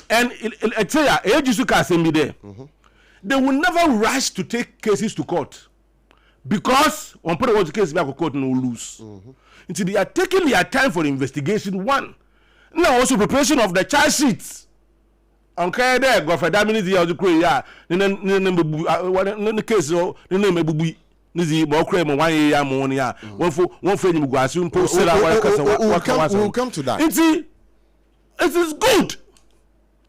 And I tell you, they will never rush to take cases to court because on put the case back to court no lose. Until they are taking their time for the investigation. One, now also preparation of the charge sheets. Okay, there go for that minute the Korea. The case Nizi more crime 1 year ammonia. One for you go assume post. We'll come to that. It is good.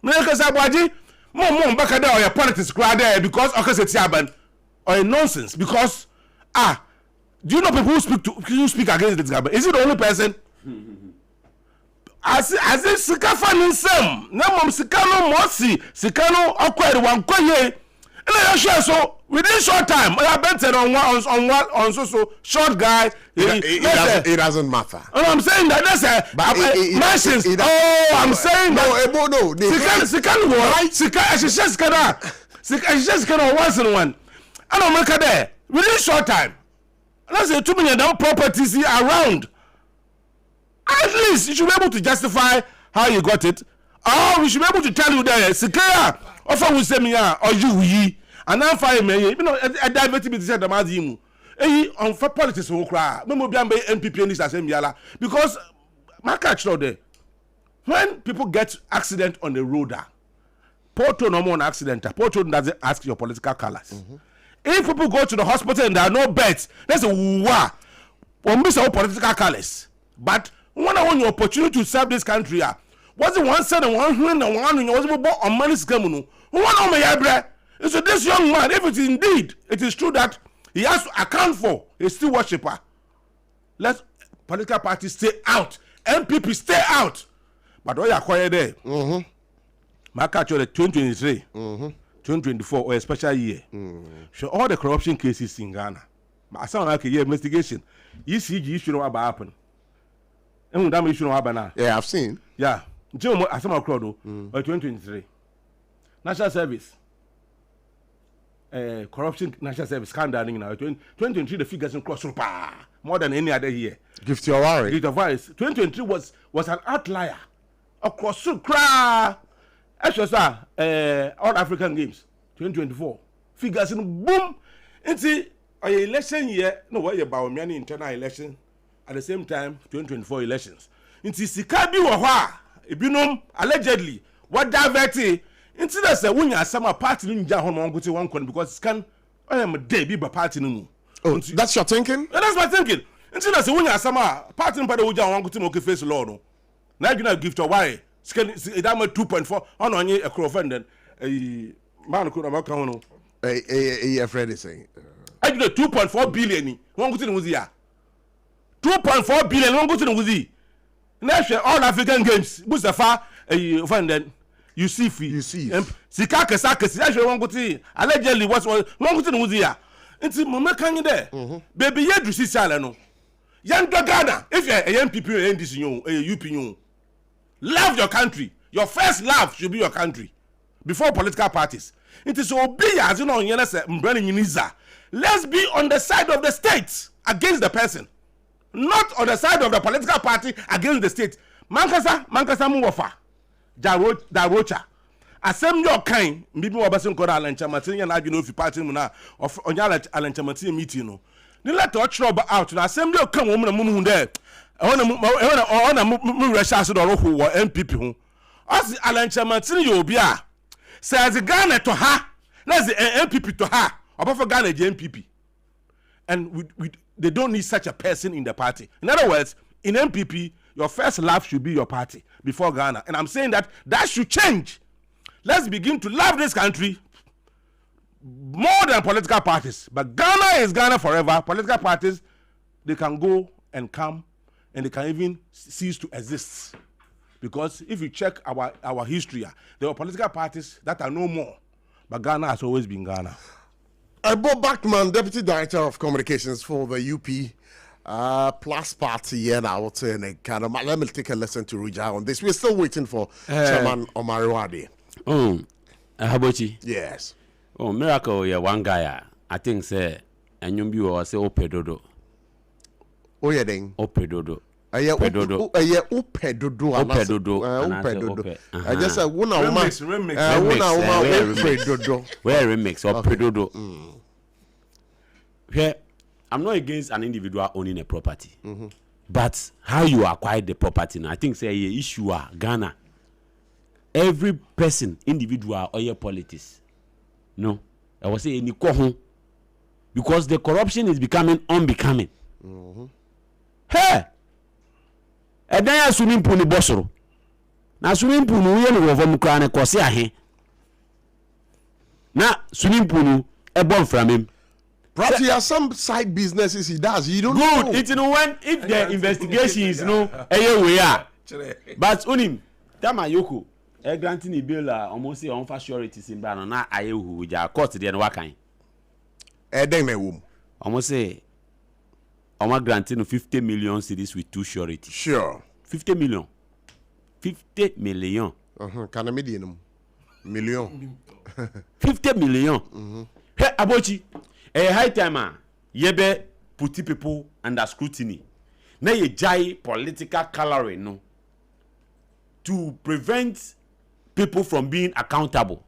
Because Abwaji, more back there your politics crowd there because it's urban or nonsense. Because do you know people who speak against this government? Is it the only person? As if Sikafan in some, Namum Sikano Mosi, Sikano acquired 1 koye. And I share so within short time, I have been on so short guy. It doesn't matter. And I'm saying that that's a machines. I'm saying no. Sikan right? Sikan once in one. I don't make there within short time. Let's say 2 million properties around. At least you should be able to justify how you got it. Or we should be able to tell you that Sikaya offer will say me or you and then fire me. You know, a diversity said the Mazimu. On for politics who cry. Memo Biambe NPP in this assembly because my catch there. When people get accident on the road, Porto no more accident. Porto doesn't ask your political colors. If people go to the hospital and there are no beds, that's a wow. Or miss our political colors. But when I want your opportunity to serve this country, what's the one said and one who and one was about on money's coming? Who want on my eyebrow? So this young man, if it is indeed, it is true that he has to account for a still worshipper. Let political parties stay out. MPP stay out. But what you acquire there? My catch the 2023, 2024 or a special year. Show all the corruption cases in Ghana. But I sound like a year investigation. ECG issue know about happen. And that issue know happen now. Yeah, I've seen. Yeah. Joe, I saw crowd or 2023. National Service. Corruption National Service scandal now. 2023 the figures in cross more than any other year. Gift your worry. 2023 was an outlier. Across cry. Actually, all African Games 2024 figures in boom. Into a election year. No, what about many internal election at the same time 2024 elections. Into Sikabi Waha. Ibinum allegedly what diverted into the say when you are some party in Jahon go to 1 corner because can I am a day be party no. Oh, that's your thinking? That's my thinking. Into the say when you are some party in Padawaja 1 go to okay face law no. Now you not give to why scan that 2.4 on a crowfund then a man could have come on. A friend is saying I do 2.4 billion 1 go to the 2.4 billion 1 go to the next all African Games, Mustafa, find then you see fee. You see. Sikaka Sakas, actually one good thing. Allegedly, was one good thing was here. It's Mama can there. Baby, yet you see Salano. Young Ghana, if you're a young people in this you, love your country. Your first love should be your country before political parties. It is obey as you know, let's be on the side of the state against the person. Not on the side of the political party against the state. Mankasa muwafa. Darocha. Asem your kind. Maybe we basin koda alanchamatin and you know if you party muna of onyala alanchamatin meeting no. Ni let touch rubber out. Na assembly come woman mumu there. Ona mu resha so do ro MPP ho. As alanchamatin you obi a. Says Ghana to her. Let's the MPP to her. About for Ghana MPP. And they don't need such a person in the party. In other words, in MPP, your first love should be your party before Ghana. And I'm saying that should change. Let's begin to love this country more than political parties. But Ghana is Ghana forever. Political parties, they can go and come and they can even cease to exist. Because if you check our history, there were political parties that are no more. But Ghana has always been Ghana. Bob Bachman, Deputy Director of Communications for the UP Plus Party here now. Let me take a lesson to Ruja on this. We're still waiting for Chairman Omariwade. ABOTCHIE. Yes. Oh, miracle, yeah, one guy. I think say, and you say Opedodo. Oh, yeah, then. Opedodo. Pedodo. Upedodo. I just said one remix. Where remix or pedodo. Here, I'm not against an individual owning a property. But how you acquire the property now, I think say a issue Ghana. Every person, individual or your politics. No. I was saying because the corruption is becoming unbecoming. Hey! And then swimming pool ni bosoro. Na swimming pool no ye no wo kra na kose ahe. Na swimming pool no e bon framem. Perhaps he has some side businesses he does. You don't know. Good. It's when if the investigation is no we are. But unim tama yoko e granting a bill almost say on for sureties in bra na ayehu ja court there no wakan. Den na wom. Almost say I'm granting 50 million cedis with 2 sureties. Sure. 50 million. 50 million. Can I median million? 50 million. Hey, Abochi, a high timer, yebe put people under scrutiny. Na ye jai political coloring no. To prevent people from being accountable.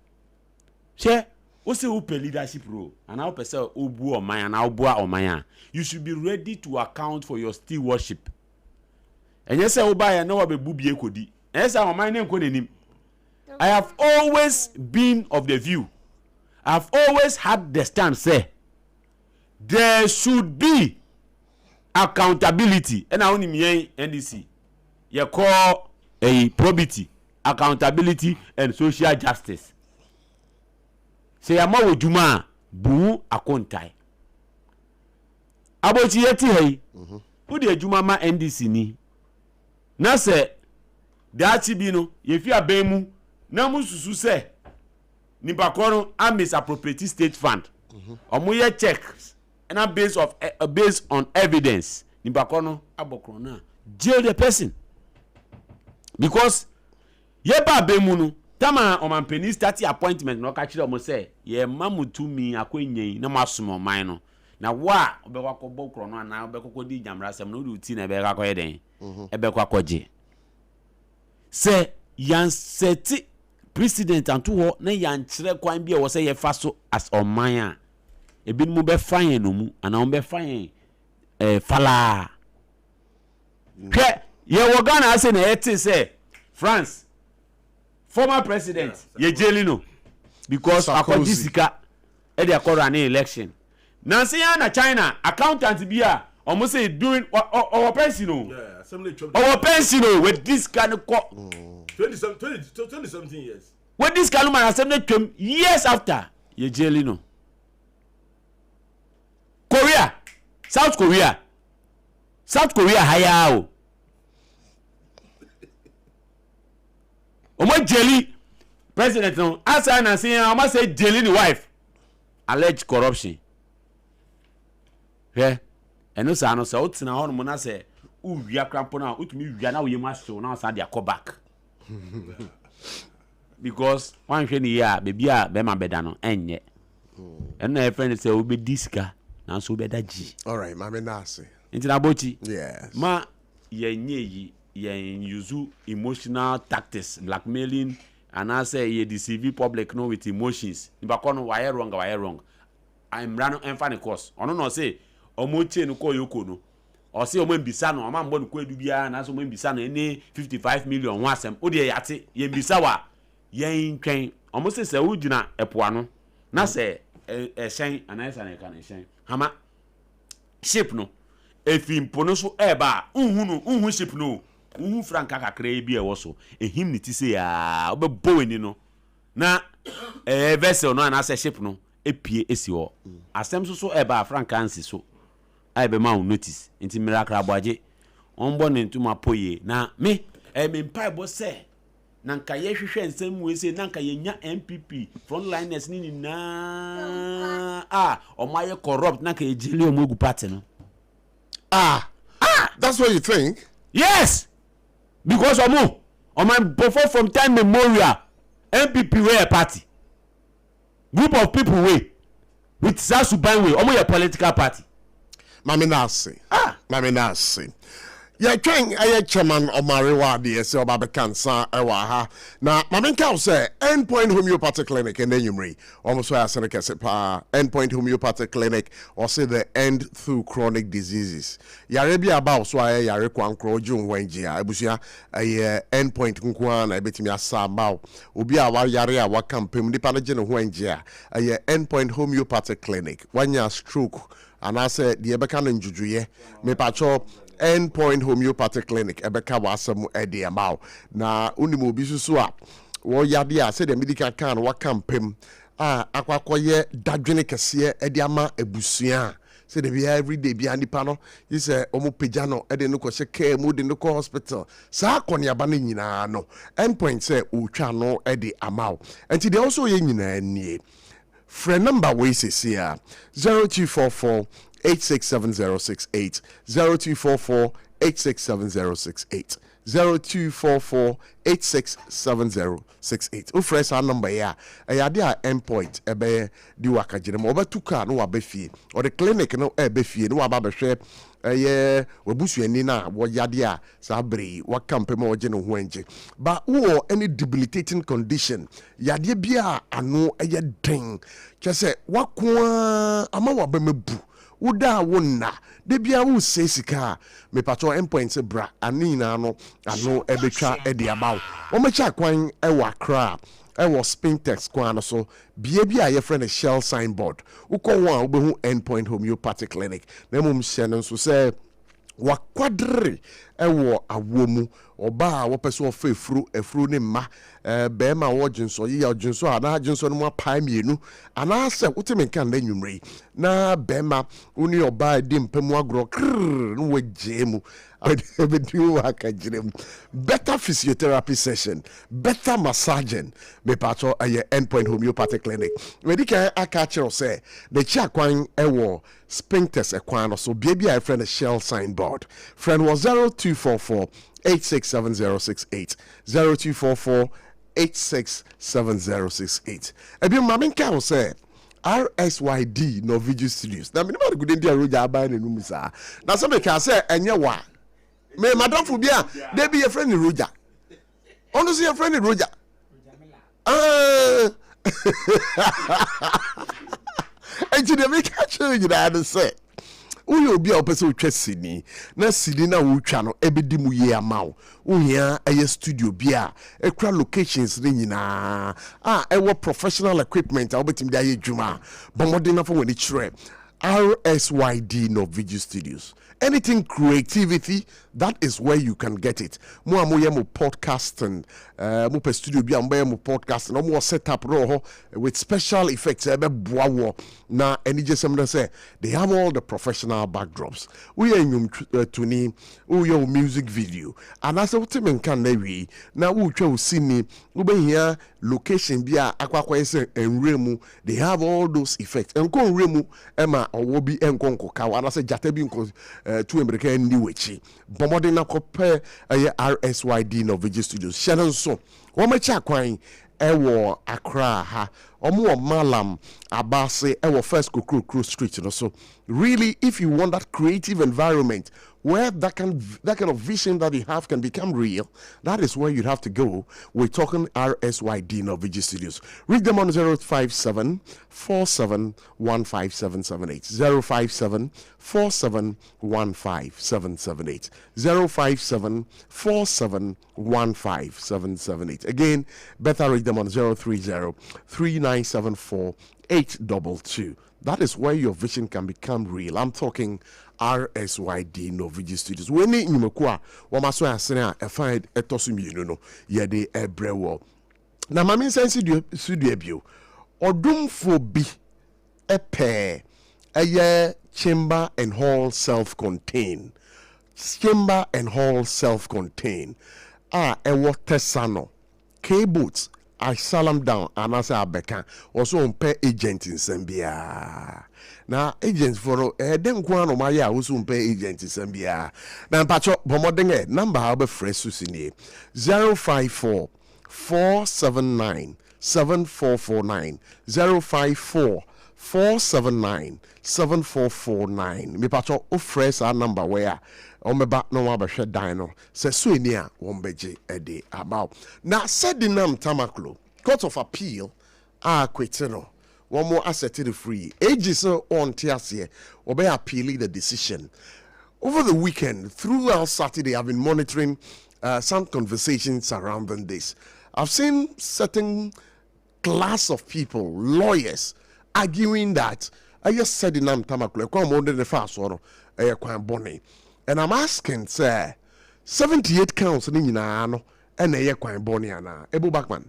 She what's the leadership role? And how person obu or maya and how boa or maya. You should be ready to account for your stewardship. And yes, I buy no be bubi ekodi. Yes, I my name konenim. I have always been of the view. I've always had the stand say there should be accountability. And I only mean NDC. You call a probity, accountability and social justice. Say amawo juma bu akontai. Abochi yeti hey. Who the juma ma NDC ni? Na se the achibi no ye fi abemu na mususu se ni bakoro a misappropriate state fund. Omo ye checks and based on evidence ni bakoro abokro na jail the person. Because ye ba abemu no tama omanpeni start appointment no ka kire omo say ye mamutu mi akwenyen na masomo man no na wa obekwa kobo kro no na obekwa di jamra sem no ruti na be ka koye den ebekwa koje say yan seti president anto ho na yan kire kwan bia wo say ye fa so as oman a ebi mu be fan no mu ana be fan fala ke ye wo Ghana say na eti say France former president ye jelino because akodi sika e dey call an election nansi ya na China accountant bia almost say doing our pension our pension with this kind of 2017 years with this kind of man assembly came years after ye jelino Korea South Korea haya o omo jelly president no asa na say omo say jelly the wife alleged corruption eno sa no say otina ho no na say uwia krampo na utumi wia na oyem aso na sa dia call back because one hwe ni ya baby a be ma beda no enye eno e friend say obe diska na so be daji all right mama na say intina Abochi yes ma yenye yi yen use emotional tactics blackmailing and I say ye deceive public no with emotions nibakono why wrong I'm run en fan course ono no say omoche no ko yoko no o say omo mbisa no oma mbo no ko edu bia na so omo mbisa no any 55 million one asem o de yate ye mbisa wa yen twen omo say ugina epoa no na say shen anasa na kan shen hama ship no efi mpono so eba unhu ship no unhu franka kakra bi e wo so ehim ni ti say ya obebo ni no na vessel no anasa ship no epie esi ho asem so eba franka ansi so ai be ma notice nti miracle aboaje onbo ne ntuma poye na me mpai bo se na nka ye hwehwe nsem we se na nka ye nya MPP frontliners ni na omaye corrupt na nka ye jeli omogu party no that's what you think? Yes, because before from time memorial MPP were a party group of people with Sasuban way omo your political party Mami Nasi. Yeah, trying a chairman of Mariwa, the SL Babakansa, Ewaha. Now, Maminka say, Endpoint Homeopathic Clinic, and then you may almost where I said, Endpoint Homeopathic Clinic, or say the end through chronic diseases. Yarebi about so I Yarekwan Crojun Wengia, Abusia, a Endpoint Nkwan, I bet me a Sabao, Ubia Wayarea, Wakam Pim, the Panagen Wengia, a Endpoint Homeopathic Clinic, 1 year stroke, and I said, the Ebekan and Jujuye, me pacho. Endpoint Homeopathic Clinic ebeka wasam edi amao na unimu bisusu a wo yade a se the medical can wakampem akwakoye dadwene kese edi ama ebusua se de bia everyday bia nipa no yi se omo pagya no edi no ko care mu de no ko hospital sa akone aba no nyina no endpoint se utwa no edi amao enti de also ye nyina nie friend number we say 0244 867068 0244 867068 0244 867068 o fresh our number ya ayade a endpoint ebe di wakagire mo obetuka no wabefie or the clinic no ebefie no wababehwe wabusuani na wo yade a sabre wakampe ma oje no ho anje ba wo any debilitating condition yade bia ano eye den kyese wakoa ama wabemebu uda wonna de bia wo sesika me pato endpoint bra anina no ano ebetwa ede abaw o mecha kwan ewa kra ewo spintex kwan so bia ye friend shell signboard ukọ won a obehu endpoint homeopathic clinic na mum hye so say wakwadre ewo awomu oba wo pese wo fa efuru ne ma be ma wo jinso yi ya jinso ana jinso no ma pa mienu ana se utime kan na nwumre na be ma uni oba di mpemu agro no wajemu better physiotherapy session, better massaging. Me pato a endpoint homeopathic clinic. When can I catch you say the chakwan ewo spintex equano so baby I friend a shell signboard. Friend was 0244 867068 0244 867068. Ebi mamin can say RSYD no video studios. Na minimum good India roja abai ne numisa. Na some can say enye wa. Me madam Fubia, they be a friend in Roja. Honestly, a friend in Roja. And to the make a change that I say. We will be a person who Sydney. Na Sydney na channel ebedimu ye amount. Unya a studio bia a crowd locations ringina. Our professional equipment. I'll bet him there juma. But more than for when it's RSYD no video studios. Anything creativity, that is where you can get it. Mo podcasting, mo pe studio bi ambe mo podcasting, no more setup roho with special effects. Na any jesem say they have all the professional backdrops. We are in tuni, we are music video, and as a team can we now we try to see me. We be here location bia akwa enremu. They have all those effects. Enko enremu ema owobi enko nkoka. And I say jatebi nko to America niwechi. Bomode na kope RSYD no video studios. Shannon so. Womecha kwan ewo Accra ha. Omo Malam Abase ewo First Kukru Street no so. Really, if you want that creative environment where that kind of vision that you have can become real, that is where you'd have to go. We're talking RSYD no video studios. Read them on 057 47 15778 057 47 15778 057 47 15778. Again, better read them on 030 3974 822. That is where your vision can become real. I'm talking RSYD no video studios. When you mekwa wamaso asene a find etosumi no yede ebrewo. Na mami sense studio bio. Odumfo bi epe eye chamber and hall self-contained. Chamber and hall self-contained. Ewo tesano. K-boots. I salam down and I say abeka also on pay agent in Zambia. Now agents for dem kwano maya also pay agent in Zambia. Now pacho bomodenge number have fresh susini 054 479 7449 054 479-7449. Me pacho o fresh our number where o me back no wa share dino. Se so ni a won beje ede about. Now said the name Tamaklo, Court of Appeal quitino. One more asset to the free. Ages on TSA or by appealing the decision. Over the weekend, throughout Saturday, I've been monitoring some conversations surrounding this. I've seen certain class of people, lawyers, arguing that I just said in Tamaklo, come on the fast one, and I'm asking, sir, 78 counts in Yinano and a quite bonny and Ebu Backman.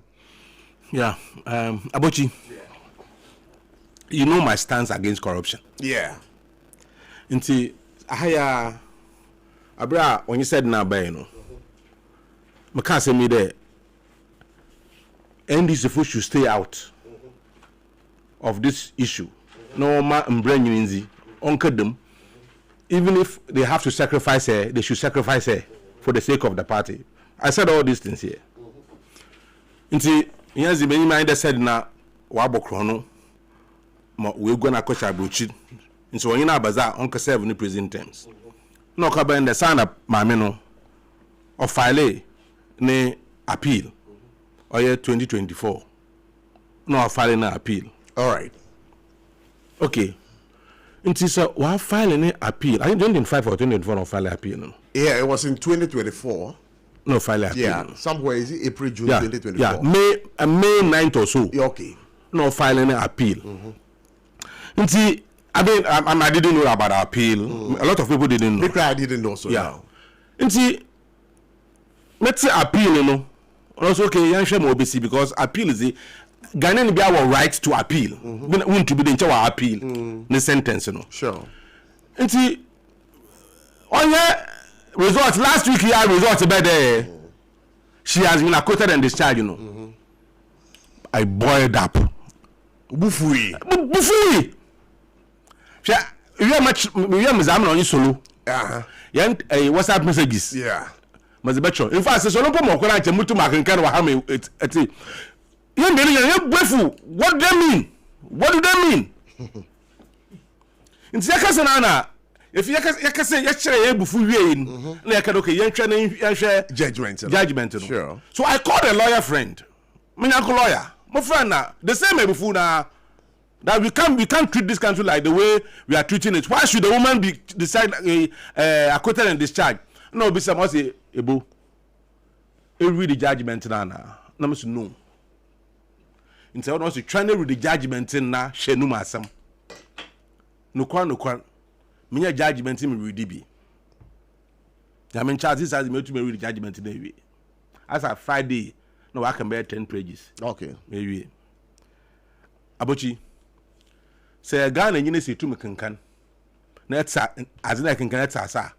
Yeah, ABOTCHIE. You know my stance against corruption. Yeah. Inti ahaya abra when you said na ba you know. Maka say me there. NDC should stay out of this issue. No ma mbrenyi onke them. Even if they have to sacrifice her, they should sacrifice her for the sake of the party. I said all these things here. Inti yanzi many mind said na wabo krono. We're going to coach ABOTCHIE. And so when you know bazaar on serve in prison terms. No cover in the sign up mameno or file ne appeal or year 2024. No file na appeal. All right. Okay. It is a file an appeal. I think 2025 or 2024 no file appeal. No? Yeah, it was in 2024. No file appeal. Yeah, no. somewhere is it April, June 2024. Yeah, May 9th or so. Yeah, okay. No file an appeal. See, I mean, I didn't know about the appeal. A lot of people didn't know. I didn't know so. Yeah. And see, let's say appeal, you know. Also, okay, young shame OBC because appeal is the Ghanaian be our right to appeal. Want to be the entire appeal. The sentence, you know. Sure. And see, on your results last week, here results about there. She has been acquitted and discharged, you know. I boiled up. Bufui. We are much. We are Mizam on solo. Yeah, WhatsApp messages. Yeah. Mazibecho. In fact, so no more when I tell to mark and kind of how me it. What do they mean? What do they mean? In Sakasanana, if you can say yesterday, before we in, like okay, judgment. Sure. So I called a lawyer friend, my uncle lawyer, my friend now, the same before now. That we can't treat this country like the way we are treating it. Why should the woman be decide acquitted and discharged? No, be some say Ebo. Read the judgment now. No, no. Instead of us trying to read the judgment now, she no masam. No kwa. Me judgment me read be. I mean, Charles has me to read the judgment in the way. As a Friday, no, I can bear 10 pages. Okay. Maybe. ABOTCHIE. Say Ghana you say to me can net as I can get sa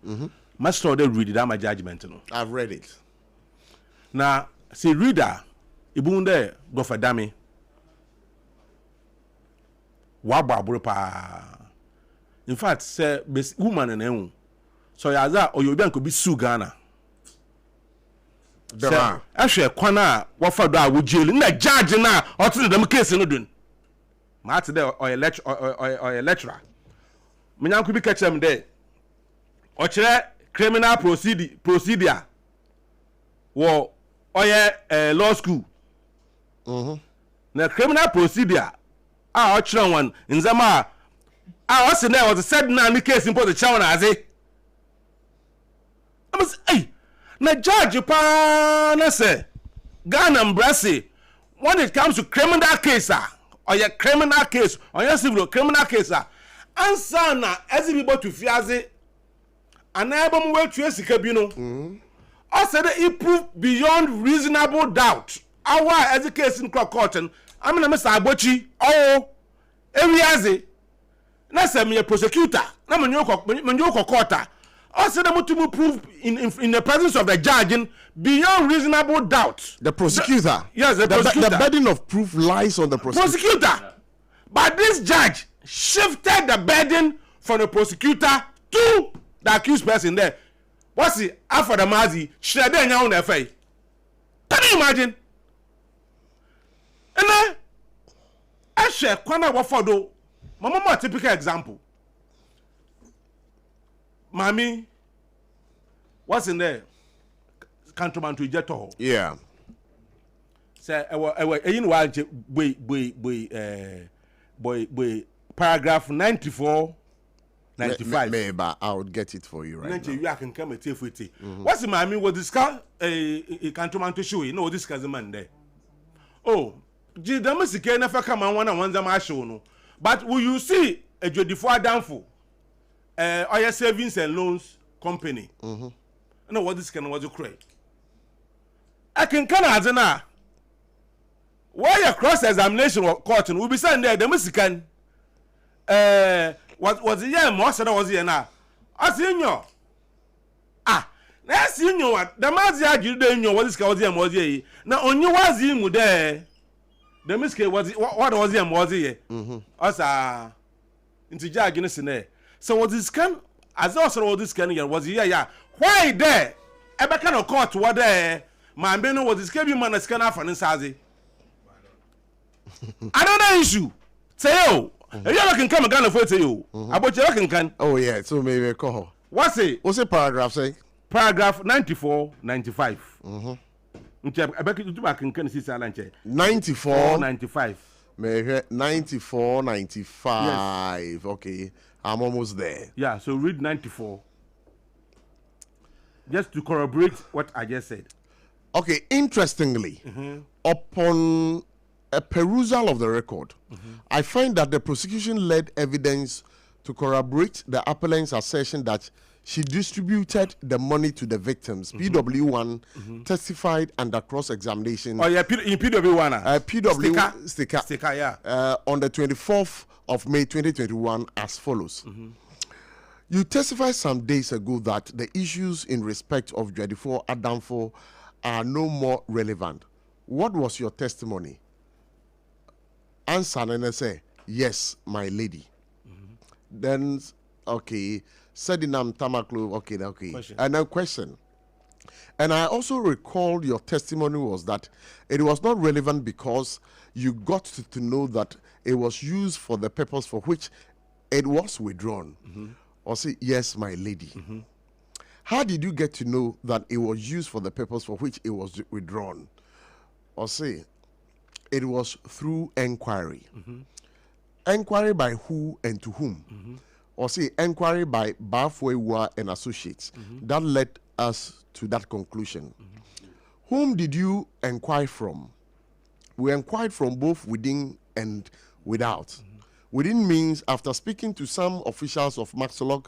must order read that my judgment no. I've read it. Now say reader ibun there go for dummy wababure pa. In fact say woman and ehun so yaza or you be sue Ghana. Dema Ahwe kwana wafa do a wo jail na judge na o tun dem case no dun. Matter there or a lecturer. Minyanku bi catch them there. Or criminal procedure. Wo law school. Na criminal procedure. Or one in Zama. Was there was a said na ni case in the chow na aze. I must na judge pa na say Ghana embrace when it comes to criminal case or your criminal case or your civil criminal case answer na everybody to fiaze anabom we tue sika bi no I said it prove beyond reasonable doubt our as a case in court and I mean Mr. ABOTCHIE ewiaze na say me prosecutor na menyo court I said to prove in the presence of the judge beyond reasonable doubt. The prosecutor. Yes, the prosecutor. The burden of proof lies on the prosecutor. But this judge shifted the burden from the prosecutor to the accused person there. What's the after the mazi? Should I on the FA? Can you imagine? And then I share Kwana Wafado Mama, typical example. Mommy, what's in there? Countryman to Jeto. Yeah. Say, you know, boy, paragraph 94, 95. Maybe I would get it for you right now. You can come and take it. What's the mommy? What discuss a countryman to show you? No, this cousin man there. Oh, G. Damasike never come and one them I show no. But will you see a Judicial downfall? Your savings and loans company. No, what this can was a cray. I can come as an hour. Why your cross examination court will be sent there, the Mexican. What was the year most of was here now? I see you. Ah, let's see you what the Mazia you don't know what this was here was here. Now, on you was him there. The Mexican was what was here was here. Us into Jaggins in there. So what this can as also all this can was here, yeah. Why there? Ever kind of court what there? My man was this cabin man as can for Sazi. Another issue. Say, oh, you can come again and say you. About you can. Oh, yeah, so maybe call. What's it Paragraph say? Paragraph 94, 95. I bet you can see silent. 94, 95. Maybe 94, 95. Yes. Okay, I'm almost there. Yeah, so read 94. Just to corroborate what I just said. Okay, interestingly, upon a perusal of the record, I find that the prosecution led evidence to corroborate the appellant's assertion that she distributed the money to the victims. PW1 testified under cross-examination. Oh, yeah, in PW1. PW sticker, yeah. On the 24th of May 2021 as follows. You testified some days ago that the issues in respect of Judicial Adamfo are no more relevant. What was your testimony? Answer and say, yes, my lady. Then, okay, Sedinam Tamaklu, okay. Question. And then question. And I also recall your testimony was that it was not relevant because you got to know that it was used for the purpose for which it was withdrawn. Or say, yes, my lady. How did you get to know that it was used for the purpose for which it was withdrawn? Or say, it was through inquiry. Inquiry by who and to whom? Or say, inquiry by Bafwewa and Associates. That led us to that conclusion. Whom did you inquire from? We inquired from both within and without. Within means after speaking to some officials of Maxolog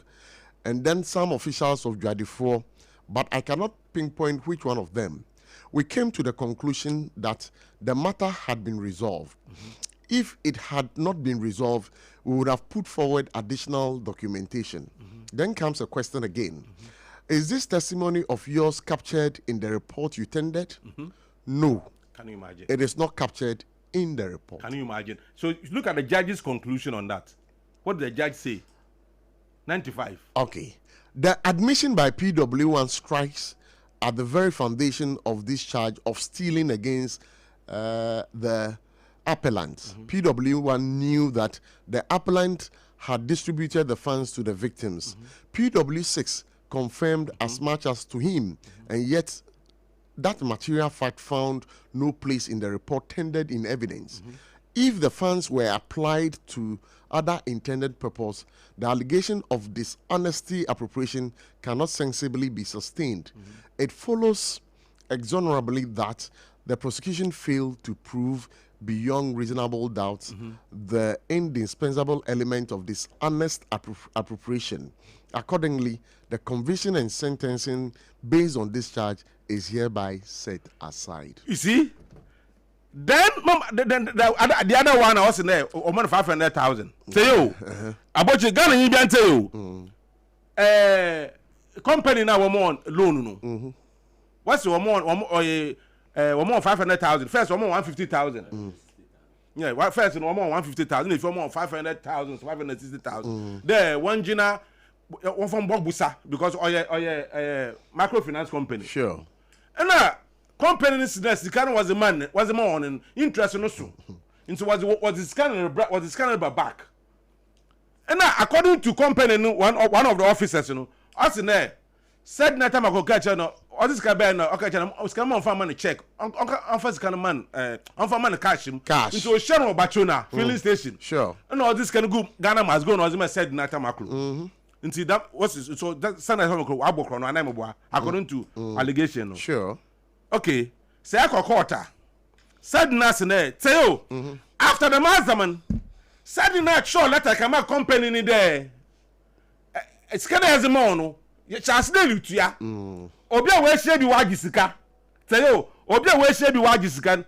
and then some officials of Judicial, but I cannot pinpoint which one of them. We came to the conclusion that the matter had been resolved. If it had not been resolved, we would have put forward additional documentation. Then comes a question again. Is this testimony of yours captured in the report you tendered? No. Can you imagine? It is not captured in the report. Can you imagine? So look at the judge's conclusion on that. What did the judge say? 95. Okay. The admission by PW1 strikes at the very foundation of this charge of stealing against the appellant. PW1 knew that the appellant had distributed the funds to the victims. PW6 confirmed as much as to him, and yet that material fact found no place in the report tendered in evidence. If the funds were applied to other intended purpose, the allegation of dishonesty appropriation cannot sensibly be sustained. It follows exonerably that the prosecution failed to prove beyond reasonable doubt the indispensable element of dishonest appropriation. Accordingly, the conviction and sentencing based on this charge is hereby set aside. You see? Then the other one I was in there, almost 500,000. Say you, about your gun and you can't tell you. Company now one loan. What's your more 500,000? First, one more 150,000. Yeah, first one more 150,000. If you more 500,000, 560,000. There one Gina, one from Bogbusa because microfinance company. Sure. And company this the kind was the man was the more on interest no so. Into was the scanner back. And according to company, one of the officers, us in there said na time I go catch no. All this guy no. Okay, I'm on for money check. On first kind of man, on for money cash him. Cash. Into Sharon Bachona filling station. Sure. And all this kind of go Ghana must go. No, as I said na time aklo. Into that what's so that Sunday time aklo abokro no anai mo according to allegation. No. Sure. Okay. Say I quarter. Said na say after the masterman. Said na sure letter come company ni there. It's kind of as a man. You chance de lutua. Obi a we share bi wagi sika. Say yo, obi a we share bi wagi sika.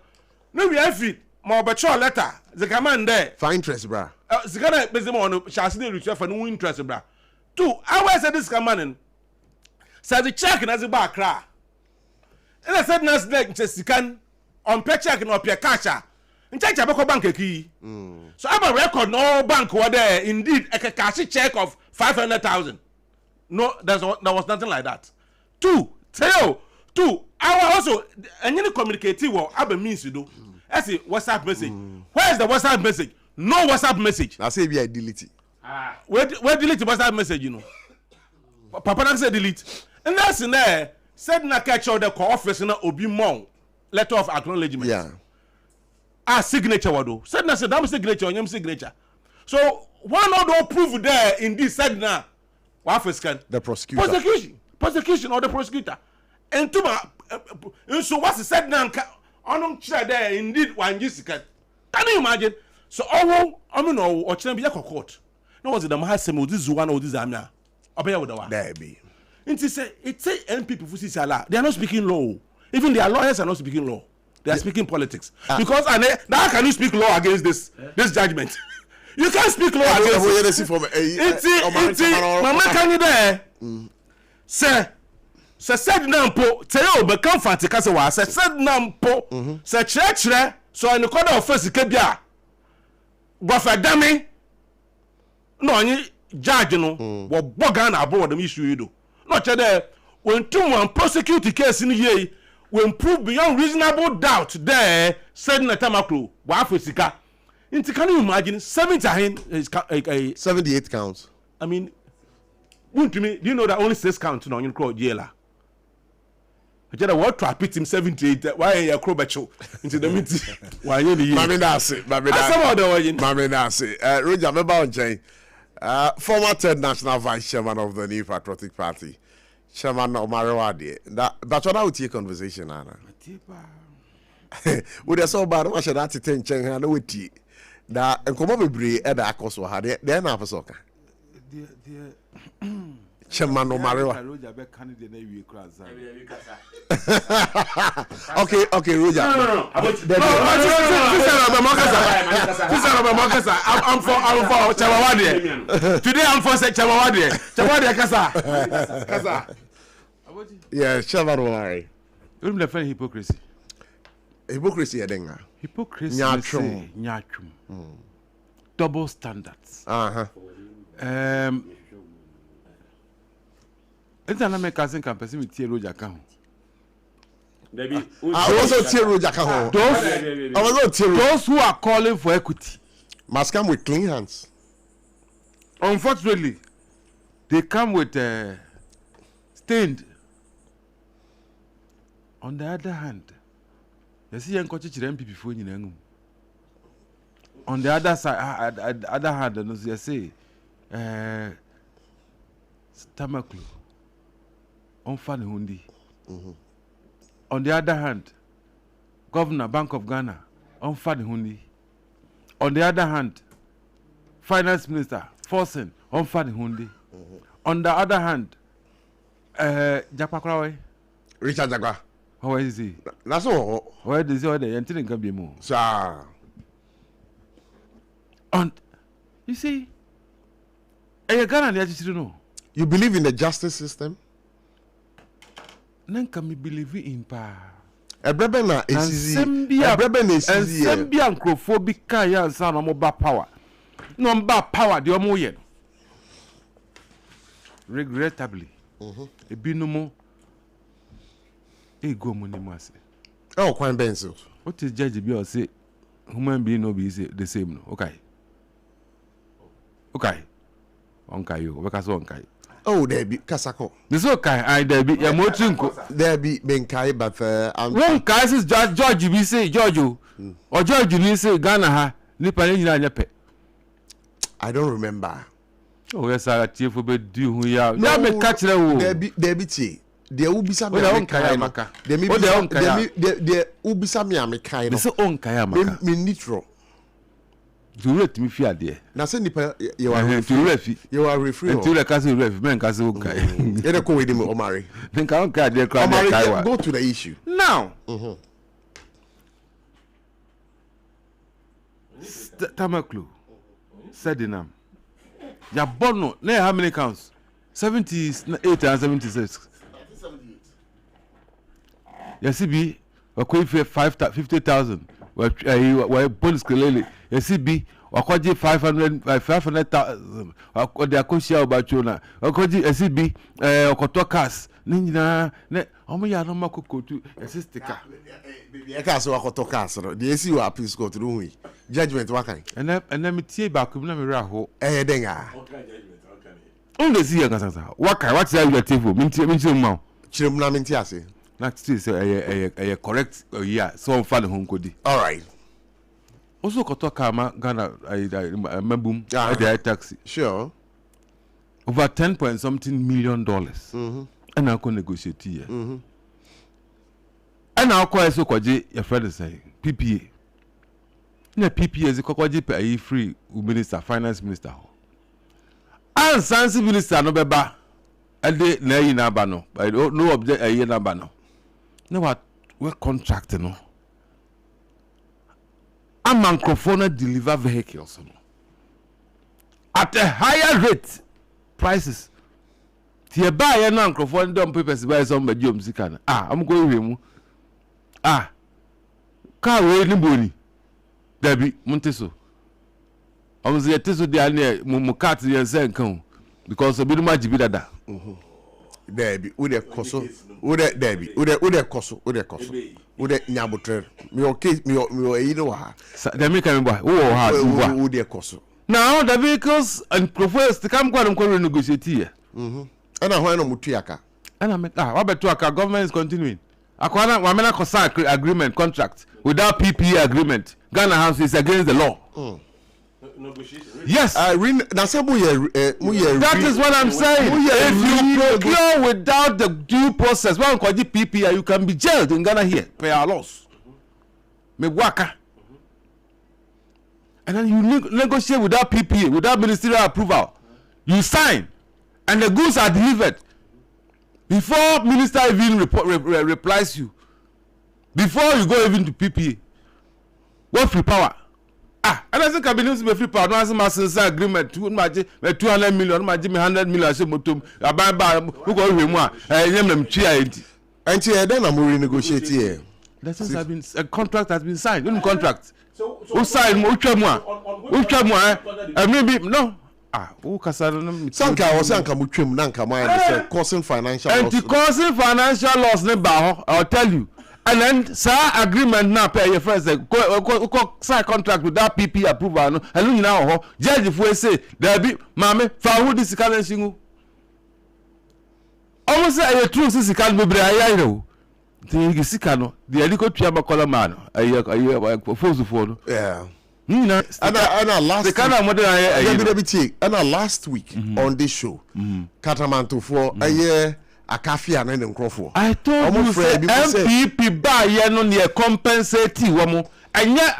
No we fit. Ma obecho letter. The command there. For interest, bra. Sika na be mo no chance de lutua for no interest bra. Two, I was say this command. Say the check na ze ba kra. And I said na sika on pay check no pay cash. Nchecha beko bank eki. So I'm a record no bank were there indeed a cash check of 500,000. No, there was nothing like that. Two, I was also any communicative what Abba means to do. I say WhatsApp message. Where is the WhatsApp message? No WhatsApp message. I say I delete it. Where delete the WhatsApp message, you know? Papa na say delete. And that's in there said na catch all the office na obi mon letter of acknowledgement. Yeah. Signature wado. Said na say that signature on your signature. So why not do prove there in this said na what scan The prosecutor. Prosecution or the prosecutor. And to my so what's said now on there indeed one Jessica. Can you imagine? So I mean no or be a court. No was it the mahasem this one or this amna. Obey with the one. There be. It say NPP who see sala. They are not speaking law. Even their lawyers are not speaking law. They are speaking politics. Because now can you speak law against this judgment? You can't speak law against it. Mama can you there? Say said nampo say you become fatika say wa said nampo say chere so in the corner of first kebia go for dami no only judge no wo boga na abo dem issue you do no chere there when two one prosecute the case in here when prove beyond reasonable doubt there said na tamaklo wa afisika. Can you imagine 78 counts? I mean, do you know that only 6 counts now in crowd jail? I tell you what trap him 78. Why are you crobacho into the meeting? Why you the Mami Nasi, Mami Nasi. Roger, remember on Jane, former third national vice chairman of the New Patriotic Party, Chairman Omar Wadi. But what about your conversation, Anna? With a so bad, I should have to take Cheng with tea. Da enkomo bebre e da akoso ha de na afaso ka Chema no marewa okay Roger no I'm for Chawawade today I'm for Chawawade kasa yeah Chema no worry you don't defend hypocrisy edenga hypocrisy nyatrum double standards it's an American campus with Thierry Roger Caho. I also Thierry Roger Caho. Those who are calling for equity must come with clean hands. Unfortunately, they come with stained. On the other hand, you see young coaches MPP before you know. On the other side, other hand, you say, Tamaklu, on Fanny Hundi. On the other hand, Governor Bank of Ghana, on Fanny Hundi. On the other hand, Finance Minister Forsen, on Fanny Hundi. On the other hand, Japakrawe, Richard Jagwa. How is he? That's all. Where does he order? And can be more. Sir. And you see, Ghana, you believe in the justice system? Nan can believe in power. Ebrebena is easy. Ebrebena is easy. Sembia anthrophobic kaya sana mo ba power. No ba power de omo ye. Regrettably. Ebinumo ego mo ni mase. Oh, Kwan Benzo. What is judge be or say human being no be the same no. Okay. onka yo we ka so onka. Oh, there be Kasako. This okay, I there be ya motunko. There be Benkai, but one guy says George be say George or George ni say Ghana ha ni pani na nyape. I don't remember. Oh yes, I chief be do hu ya. Na me catch le wo. There be tea. There will be some Kaya maka. There may be there will be some Yamikai. This on Kaya maka. Me nitro. To let me fear there. Na say nipa you are refi. You are referring. To let us refi men ka say okay. You dey go with him Omari. Then ka on ka there cry there. Go to the issue. Now. Tamaklu. Sedinam. Ya bono, na how many counts? 78 and 76. 1978. Yes, be we 50,000. We police kelele. Yes, be we 500,000. We dey akosia obachona. We yes be okotokas. Ninja ne omo ya no makokotu yes sticker. E ka so okotokas no. The issue appeals court do hu. Judgment wakan. And me tie back na me raho. Denga. Only see you kasa. Wakan what say you table? Minti ma. Chirem na minti ase. Na still say correct yeah so fan ho nkodi. All right. Also kotoka ma Ghana mabum the taxi. Sure. Over 10 point something $million. And I can negotiate here. And I call so kwaje your friend say PPA. Na PPA is kwaje pay free minister finance minister. And sansi minister no beba. Ade na yi na ba no. I don't know object ayi na ba no. No what we contract no. A microphone deliver vehicles no. At a higher rate prices. Tie buy ya na microphone don papers buy some jom sika na. I'm going hwe mu. Car we ni boni. Dabi Monteso. Omuze yeteso dia na mu cat yense nkan because obi no magibi dada. Dabi we dey koso. We dey dabi. We dey koso. We dey koso. We dey nyabotre. Me okay me eyi no ha. Dem me kan boy. Wo ha tu boy. We dey koso. Now the vehicles and proposed to come go and negotiate here. And I want to mutuaka. And I make what better government is continuing. Akwana wamena kosa agreement contract without PPA agreement. Ghana House is against the law. Yes. That is what I'm saying. If you procure without the due process, one called PPA, you can be jailed in Ghana here. Pay our loss. Me waka. And then you negotiate without PPA, without ministerial approval. You sign, and the goods are delivered before minister even replies you. Before you go even to PPA, what free power? And I think cabinet be free power. No, as my sincere agreement. 200 million, my 100 million. I say mutum. Ababa, who go with moi? Them chia. And then I'm renegotiate here. That since have been a contract has been signed. No contract. Who signed? Who moi? Maybe no. Who kasana? Sanka was sanka mutum nanka my causing financial loss. And causing financial loss ne ba. I'll tell you. And then sir agreement now pay your friends go sign contract without PP approval no. And you now judge if we say there be mama for who this can shingu. Almost say a true sisi can be braya no. The sika no. The eliko tuama kola man. Aye force no. Yeah. And last week on this show, Katamanto for a year, a coffee and then Crawford. I told you, MPP buy ye no near compensate woman. And yet,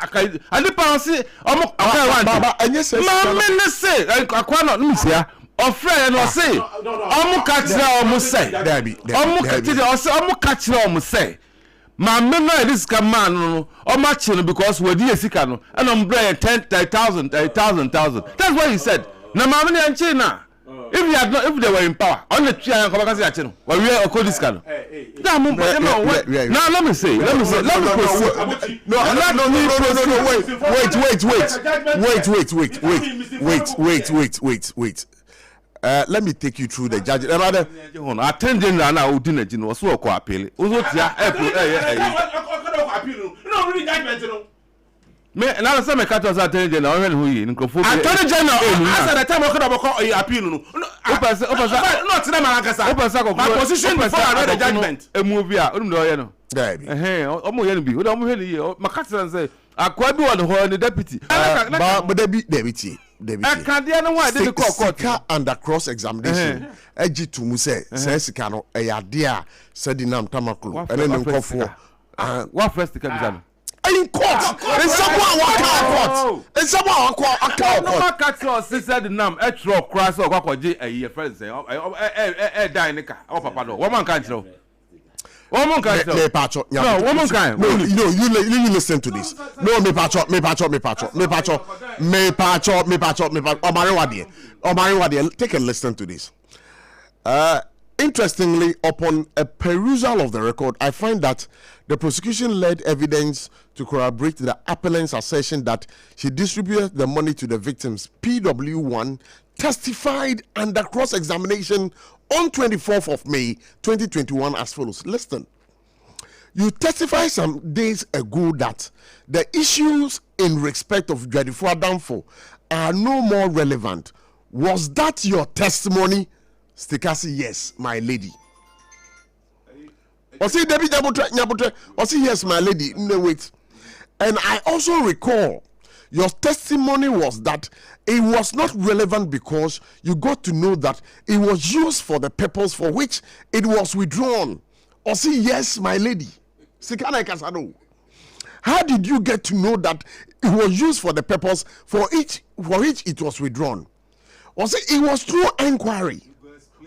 I didn't say, and yes, Mamma say, I cannot miss ya. Or friend or say, catch almost say, Debbie, catch almost say. My men this can man no much because we're dear Sikano and I'm bringing 10,000. That's what he said. Now, my money and China. If they were in power, on the tree and Kabakasi, well, we are called this kind. Now, let me say, wait. Let me take you through the judge. Attending now, who didn't know, so appeal. me na say me cat was attorney general when who yi nkrofo attorney general as at the time okada boko appeal no no tina malankasa my position before I read the judgment a movie a onum do ye no omo ye no bi omo hwe ni ye makata say akwa bi won ho ni deputy but deputy akade no why dey call court under cross examination agi to mu say sika no eyade a sedinam tamaklo ene nkofo what first the cabin in court in someone court in someone court no cat or sister the nam e tro cross or kwakoje eh friend say die nika o papa no woman can tro woman can tro no woman can no you listen to this no me pacho Omarewade take a listen to this. Interestingly, upon a perusal of the record, I find that the prosecution led evidence to corroborate the appellant's assertion that she distributed the money to the victims. PW1 testified under cross-examination on 24th of May 2021 as follows. Listen, you testified some days ago that the issues in respect of Judicial Danfo are no more relevant. Was that your testimony? Stikasi, yes, my lady. Osi Debbie Nyabutre. Osi, yes, my lady. No, wait. And I also recall your testimony was that it was not relevant because you got to know that it was used for the purpose for which it was withdrawn. Osi, yes, my lady. Sikana Kasano. How did you get to know that it was used for the purpose for which it was withdrawn? Osi, it was through inquiry.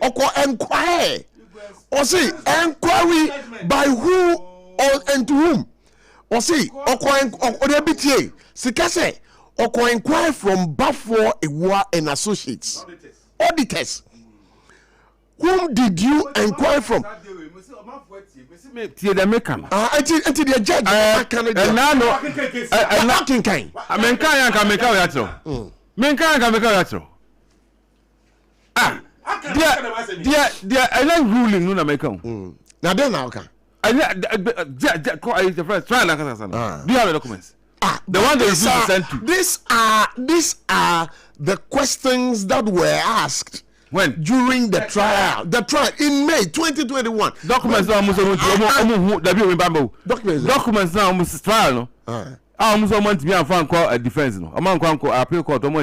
Inquiry. Or say inquiry by who or and to whom? Or say BTA. Sikase or inquiry from Bafor Ewa and Associates. Auditors. Whom did you inquire from? Tie the maker. Until the judge. I ruling no na make am. Na den na okay. The first trial do you have the documents? The one they sent to. These are the questions that were asked when during the trial. The trial in May 2021. Documents now documents now almost trial no. Almost want to be a defense no. Appeal court now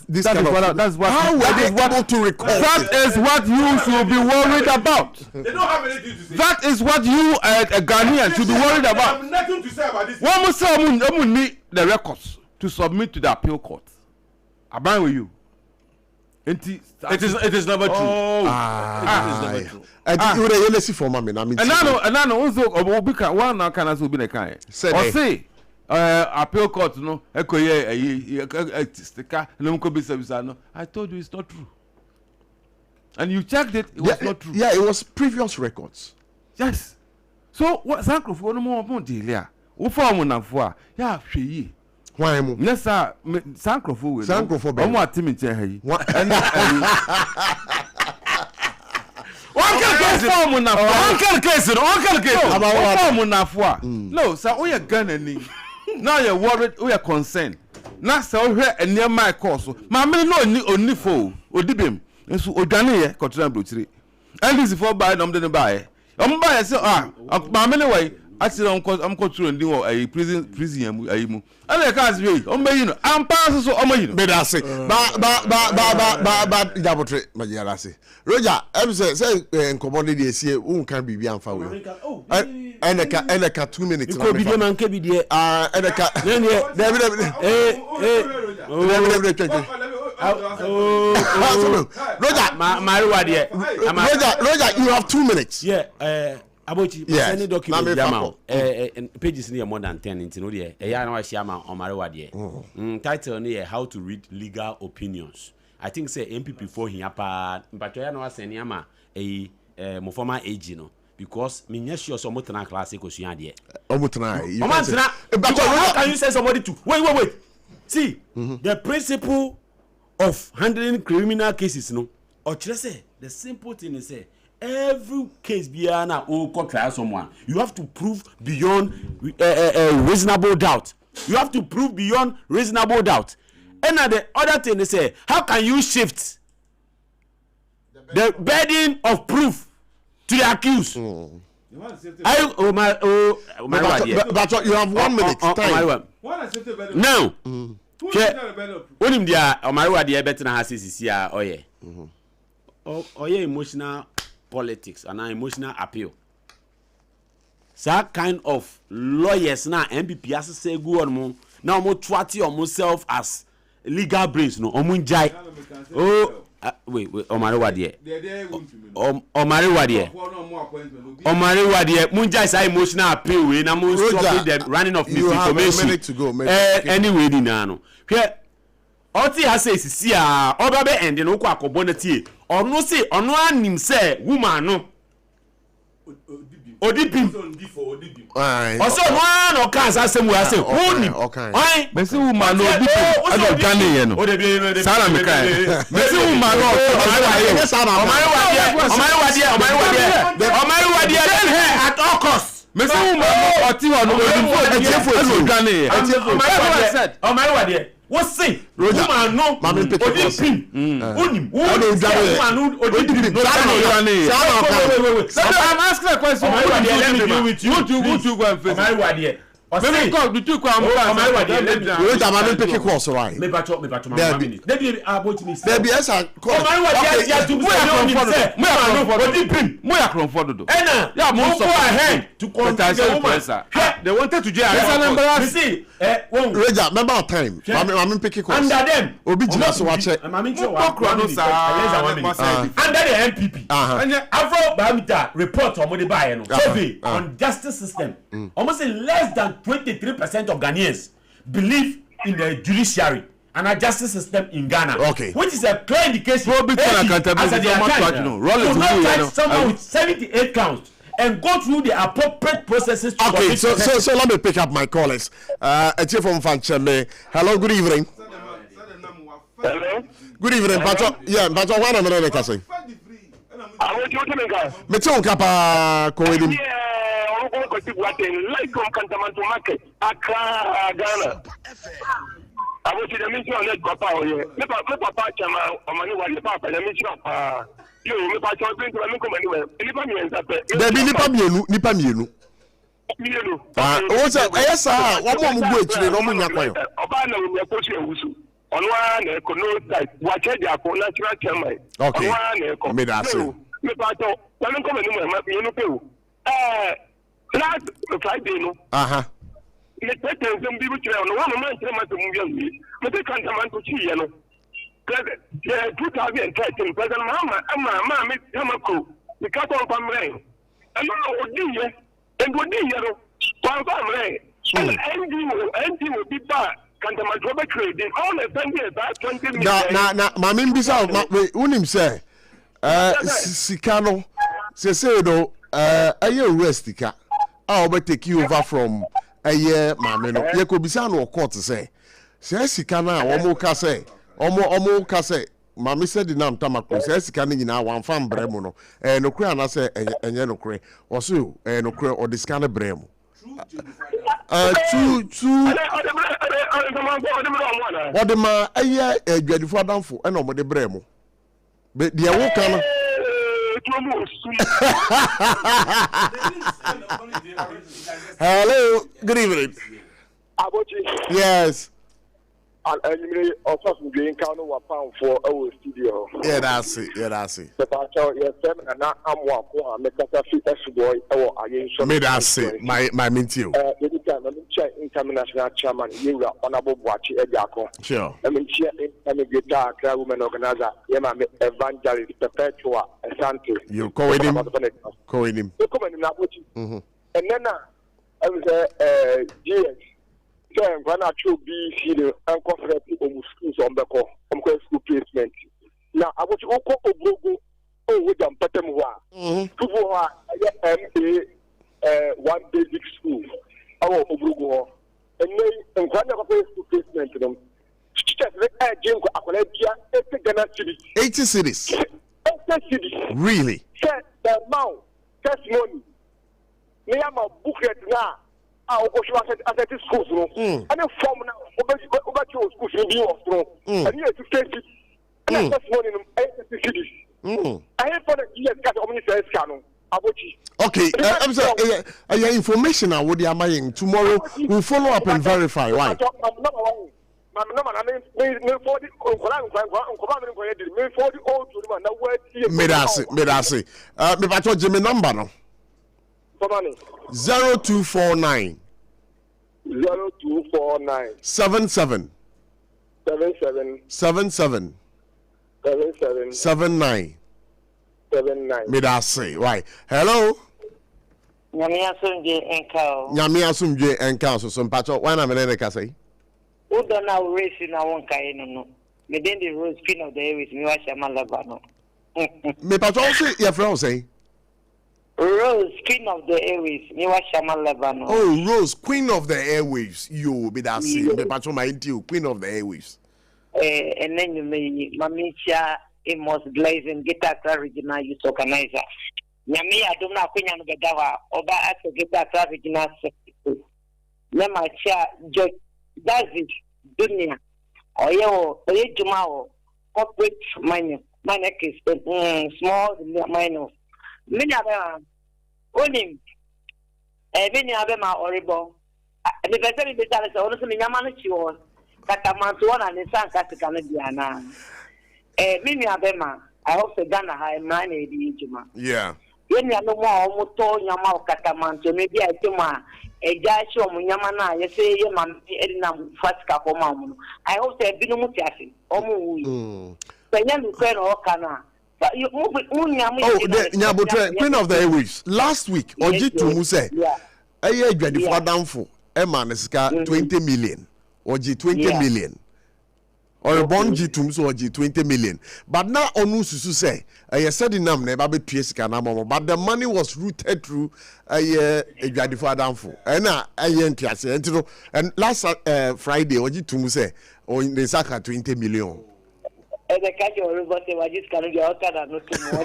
this that's what how were they able to record? That is what you should be worried about. They don't have anything to say. That is what you a Ghanaian should be worried about. I have nothing to say about this. One must say need the records to submit to the appeal court. I buy with you. It is never true. It is never true. For mommy, and now also one now can also be the kind. Say appeal court no sticker no. I told you it's not true. And you checked it, it was not true. Yeah, it was previous records. Yes. So what Sankrofo no more deal here. Wo form na fo ya hwe yi. Why mo? Yes sir, Sankrofo we. Sankrofo be. Omo atimi nche ha yi. One case. About form na fo. No, sir, we are Ghana ni. Now you're worried, we are concerned. Now sir, we hear near my course. Ma me no oni fo, odibem. Nso odwane ye kotra brotire. And this for buy them dey buy. Buy say ma me way. I said I'm controlling a prison ayimu. And the cars way. You know, I'm passing so you know. But I say, but Dabotre, my dear, I say, Roger, I'm saying, commodity is here. Who can be beyond far? And a 2 minutes. Could be the man, can be the and a cat. Roger, you have 2 minutes. Yeah, ABOTCHIE, yes. Any document pages near more than 10 into the Shama or Marewade. Title near how to read legal opinions. I think say MPP for him apart, but I know as any ama a former age, you know, because Minyasio so much classic or Shiadia. But how can you say somebody to wait? See, the principle of handling criminal cases, no, or just say the simple thing is say every case biana or court trial someone, you have to prove beyond reasonable doubt. You have to prove beyond reasonable doubt. And the other thing they say, how can you shift the burden of proof to the accused? But you have 1 minute time. Now, when him there, Omariwa the better than has CCA, emotional politics and emotional appeal. So that kind of lawyers now, MPP has to say go on more. Now more twatty on myself as legal brains no. Omunjai. Oh, wait, Omariwa there. Omariwa there. Omariwa there. Munjai is emotional appeal. We now more stopping the running of misinformation. You have a minute to go. Anyway, Dinano. Okay. Oti has says see obabe end no kwa kobonati or no say or no anim say woman no odibim also one or can say we say who okay me say woman no odibim ado gane ye no sara me kai me say woman no omari wadie at all costs me say woman no oti ho no odibim omari wadie what's say woman no odibim onim I'm asking a question. Maybe God, the two come. Wait, I'm pick a course, right? Maybe ABOTCHIE. There be yes, I call. They wanted to jail. Raja, remember our time. I'm pick a course. Under them. Obijina so watch it. Under the MPP. Afro Bamita report on Modibai survey on justice system. Almost less than 23% of Ghanaians believe in the judiciary and a justice system in Ghana. Okay. Which is a clear indication as a someone with 78 counts and go through the appropriate processes to okay, so let me pick up my callers. A chief from Fancheme. Hello, good evening. Hello. Good evening, Pacho. Yeah, Pacho, one minute, I say. Meton kapa ko edim. Like from Cantamanto Market, Accra, Ghana. I want you to mention that Papa here. Me Papa Chama, Omani wa le Papa, le mention you me Papa going to me come anywhere. Nipa mi ensape. There be nipa mienu. Mienu. O say yes wo mo go echire no mo nya kwan. Oba na wo ko se ewusu. Ono na e ko no type. Wa che dia ko natural chairman. Okay. Ono na e ko. Me da say. Me Papa, na me come anywhere ma mienu pe o. Last Friday no. Le tete nzem bi butire no one man tire ma to mu bian wi. Me te kan taman to chi ye no. 2013 president mama me tamako because of pamre. And no odiye. And odiye no. Kwa pamre. And will be back. Can the majobe trade in all the 10 years that 20 minutes. Na mama mbisa unim say sikano se do aye restika a obe take you over from aye mama no ye ko bisa no court say sika na omo ka say omo ka say mama said na mtamako say sika na nyina wan fam bremu no no kura na say enye no kure oso no kure o diska na bremu what the ma aye adwadifo adamfo e no mo de bremu be de wo kan hello, good evening. ABOTCHIE. Yes. And anyway, also doing count of pound for our studio. Yeah, that's it. The pastor, yes, and now I'm walking. I'm a catastrophe boy. Oh, I ain't me that's it. My mint you. The time I'm international chairman. You are honorable Watch Ejako. Sure. I mean, I'm a guitar woman organizer. Yeah, I'm evangelist perpetua Asante. You calling him? Calling him. You come in ABOTCHIE. And then I was GS. When I should be seen and confident on schools on the call, school placement. Now, I want to go Obrogo, with them, Patamwa, Kuboa, MA, one basic school, our Obrogo, and then when I go school placement to them. 80 cities. 80 cities. Really? the amount testimony. Me am a booklet now. I will go to schools. And then form now. Over to schools in view of throw. And you have to face it. And testimony in cities. I have for the years got only says canon. Okay, I'm sorry. Your information I would be tomorrow. We'll follow up and verify. Why? Medasi. Me pato Jimmy number no. 0249 77 79 Medasi. Why? Hello. Nyame asumje enka so mpacho. Why na me ne ka say? Who don't know race in our no. Me then the Rose Queen of the Airways, me watch my labano. Me patrol say your friend say. Rose Queen of the Airways, me watch my labano. Oh, Rose Queen of the Airwaves, you be that say. Me patrol my you Queen of the Airwaves. And then you may Mamicha Amos Blazing Guitar Original Youth Organizer. Nyame adom na kwenya no bedawa oba aso Guitar Original Secretary. Nema cha George David Dunia oye juma o corporate minor is small minor many abema onim many abema oribo the person be tell say ono so nyama no chi won katamanto na ne sanka tika no dia na many abema I hope the Ghana ha man e di juma yeah yeni anu mo o to nyama o katamanto me bi atema eja shi omu nyama na ye say ye mam edina fatika ko mamu I hope say binu mu tiase omu wi senya mi kwen o kana Queen of the Airwaves last week oji to mu say eye adwadi for danfo e ma ne sika 20 million oji 20 million or bonji to so oji 20 million but now onu susu say I said in nam na ba be tue sika na momo but the money was routed through adwadi for danfo na ntiase entino and last Friday oji to mu say on the saka 20 million the catch or robot was just kind of your other no to more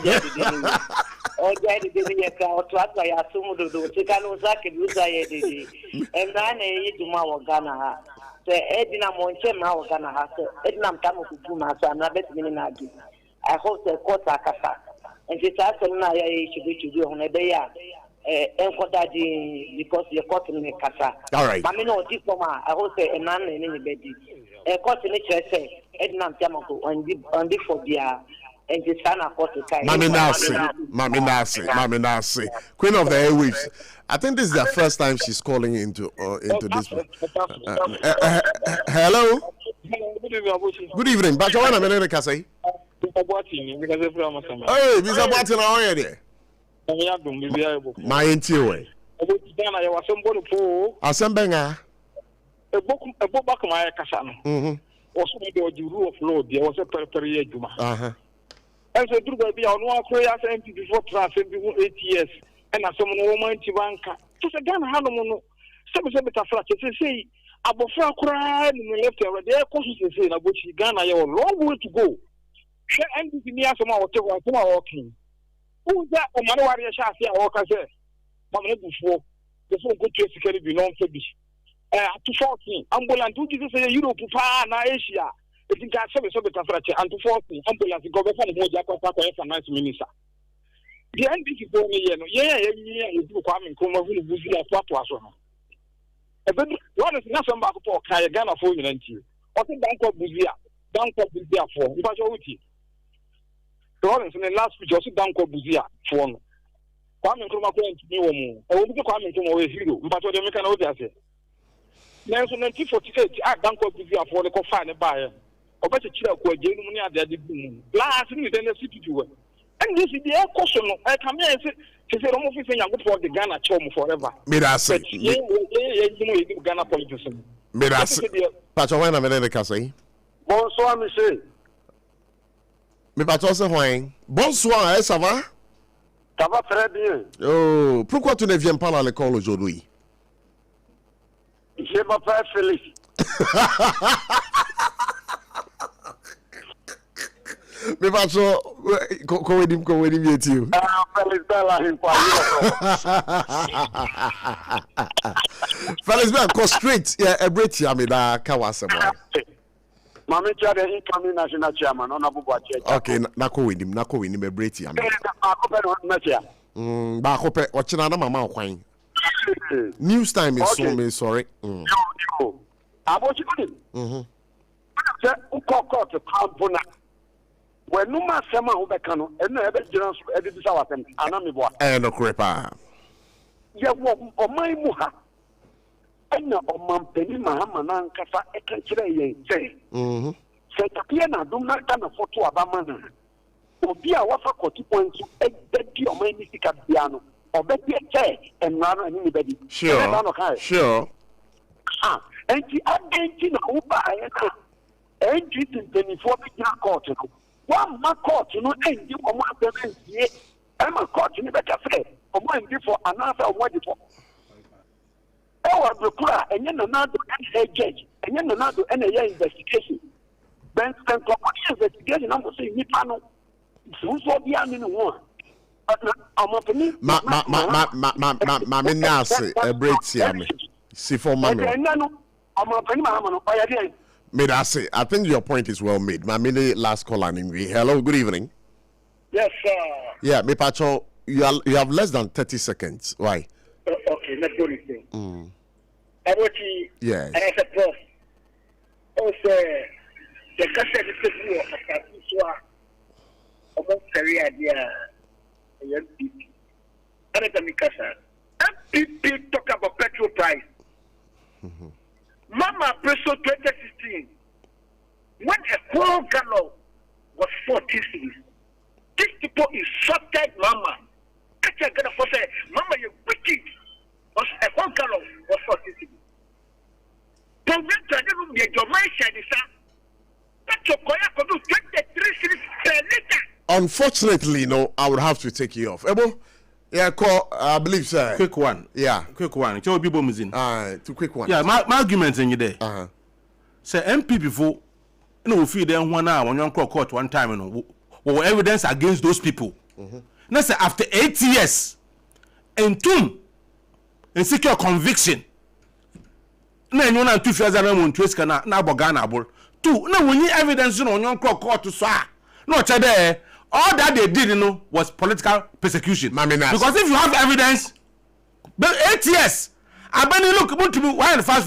oja de ya ka oto atwa ya sumu do tika no saka duza ye de and na e duma wo Ghana ha se edina monche ma wo Ghana ha se edina mtamo kuguma so na bet mini na agi I hope the court akasa and it has na ya should be on be ya because the court in kasa all right mama no diploma I hope say enan ni bedi court ni chese edina mtamo ko on the for dia and the sana court kai Mami Nasi Queen of the Airwaves. I think this is the first time she's calling into this hello good evening but one minute ka say hey Mr. Boatin how are you my entire asembenga also the rule of law there was a periphery juma and so through be on one prayer MP before trans 8 years and as someone woman banka to say Ghana ha no some beta flat say abofra kura ni left there course say na bochi Ghana you long way to go she NDC ni asoma whatever kuma working who that o mane ware sha afia o ka say mama bufo the phone go to security be non fe bi to 14 ambulance who Jesus say Europe pa na Asia it think I say so beta flat and to 14 ambulance go be for mo ja kwa finance minister the NDC go me ye no ye do Kwame Nkrumah fu buzi ato aso no ebe one is na somba ko kai Ghana for you nanti o think bank buzi for npa so wuti the one is in the last week also bank buzi for no Kwame Nkrumah ko ntimi wo mu e wo bi Kwame Nkrumah we hero npa so de me kana wo di ase na so 1948 bank buzi for the ko fa ne ba ye obete kira ko agye nu ni ade bi last ni den CPT we and this is the question I come here say say no fit say nyago for the Ghana chom forever me that say Ghana politics me that say pacho when am dey ka say bonsoir monsieur me pacho say when bonsoir ça va très bien oh pourquoi tu ne viens pas à l'école aujourd'hui je m'appelle Félix me pacho ko wedim yeti Felix Bella him for Felix Bella, go straight. Yeah, a break here, me da kawase boy. Mami Chia, the incoming national chairman, Honorable ABOTCHIE. Okay, nako win him a break here. Bakope, ochina na mama okwan. News time is so me sorry. ABOTCHIE. Say ukoko to kampuna. When no ma sema ho beka no, eno ebe jiran so ebe bisa wasem anami boa. No crepa. Ye wo oman mu ha. Ena oman peni mahama na nkasa eka kire ye say. Se tapia na dum na ka na foto abama na. Obi a wafa 40 points e di oman ni sika bia no. Obeti che enra no ani bedi. Sure. Enti agenti na uba ayena. Enti tintenifo bi na court no. One man court no endi omo abementie. Ema court ni beka fe. Omo endi for another word for. Ewa dokura enye na nado and judge. Enye na nado and a investigation. Ben investigation na mo say nipa no. Fuso bia ni no. Ma menase a break here me. See for manu. I think your point is well made. My mini last call and hello, good evening. Yes, sir. Yeah, me pacho, you have less than 30 seconds. Why? Okay, let's go with it. ABOTCHIE. Yes. And as a prof, also the cassette is almost career idea. MPP. And it's a Mikasa. MPP talk about petrol price. Mama Preso 2016, when a whole gallon was 40 cities, these people insulted Mama. Actually, I'm going to say, Mama, you wicked. A whole gallon was 40 cities. Prevent your mind, Petrol could do 23 cities per liter. Unfortunately, no, I would have to take you off. Ebo? Yeah, call, I believe, sir. Quick one. Yeah. Quick one. Two people missing. Two quick ones. Yeah, my argument in you there. Say MP before, you know, feel them 1 hour when you court one time, you know, or evidence against those people. Now say after 8 years, and two, and secure conviction. Now you know 2 years ago when twist kana na bogana bol. Two, now we need evidence you know on your court to swear. No, there. All that they did, you know, was political persecution. Because if you have evidence, but 8 years, I bet you look to me why the fast.